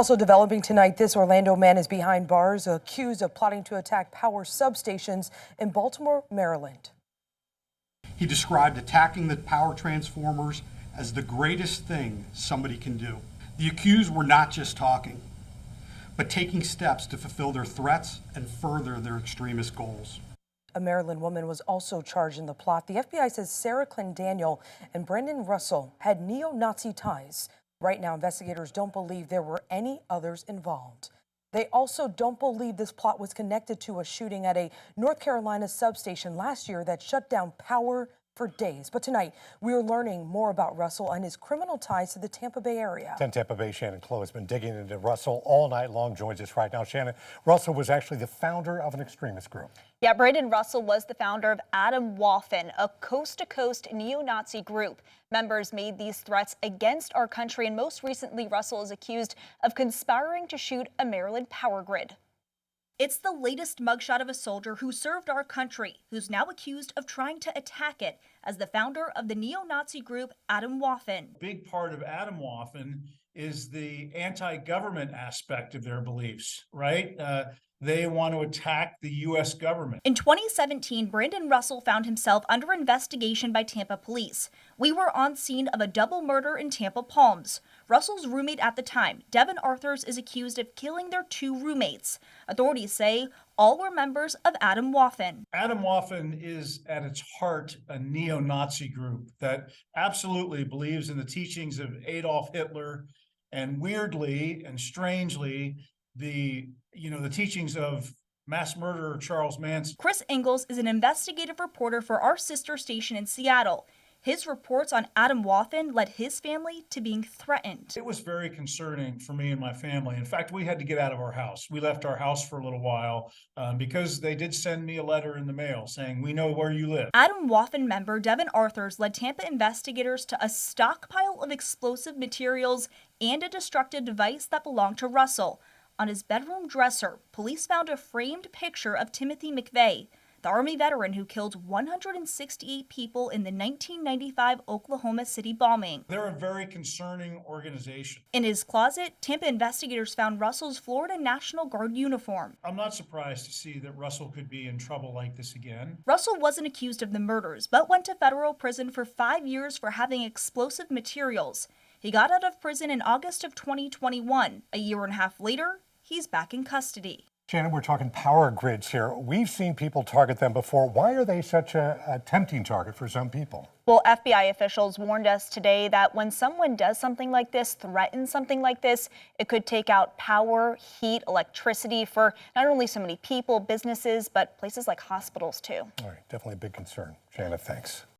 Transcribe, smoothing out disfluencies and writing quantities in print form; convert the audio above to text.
Also developing tonight, this Orlando man is behind bars, accused of plotting to attack power substations in Baltimore, Maryland. He described attacking the power transformers as the greatest thing somebody can do. The accused were not just talking, but taking steps to fulfill their threats and further their extremist goals. A Maryland woman was also charged in the plot. The FBI says Erek Clendaniel and Brandon Russell had neo-Nazi ties. Right now, investigators don't believe there were any others involved. They also don't believe this plot was connected to a shooting at a North Carolina substation last year that shut down power for days. But tonight, we're learning more about Russell and his criminal ties to the Tampa Bay area. 10 Tampa Bay, Shannon Clough has been digging into Russell all night long, joins us right now. Shannon, Russell was actually the founder of an extremist group. Yeah, Brandon Russell was the founder of Adam Waffen, a coast-to-coast neo-Nazi group. Members made these threats against our country, and most recently, Russell is accused of conspiring to shoot a Maryland power grid. It's the latest mugshot of a soldier who served our country, who's now accused of trying to attack it as the founder of the neo-Nazi group Adam Waffen. A big part of Adam Waffen is the anti-government aspect of their beliefs, right? They want to attack the U.S. government. In 2017, Brandon Russell found himself under investigation by Tampa police. We were on scene of a double murder in Tampa Palms. Russell's roommate at the time, Devon Arthurs, is accused of killing their two roommates. Authorities say all were members of Adam Waffen. Adam Waffen is at its heart a neo-Nazi group that absolutely believes in the teachings of Adolf Hitler and weirdly and strangely the teachings of mass murderer Charles Manson. Chris Ingalls is an investigative reporter for our sister station in Seattle. His reports on Adam Waffen led his family to being threatened. It was very concerning for me and my family. In fact, we had to get out of our house. We left our house for a little while because they did send me a letter in the mail saying, "We know where you live." Adam Waffen member Devon Arthurs led Tampa investigators to a stockpile of explosive materials and a destructive device that belonged to Russell. On his bedroom dresser, police found a framed picture of Timothy McVeigh, the Army veteran who killed 168 people in the 1995 Oklahoma City bombing. They're a very concerning organization. In his closet, Tampa investigators found Russell's Florida National Guard uniform. I'm not surprised to see that Russell could be in trouble like this again. Russell wasn't accused of the murders, but went to federal prison for 5 years for having explosive materials. He got out of prison in August of 2021. A year and a half later, he's back in custody. Shannon, we're talking power grids here. We've seen people target them before. Why are they such a tempting target for some people? Well, FBI officials warned us today that when someone does something like this, threatens something like this, it could take out power, heat, electricity for not only so many people, businesses, but places like hospitals too. All right, definitely a big concern. Shannon, thanks.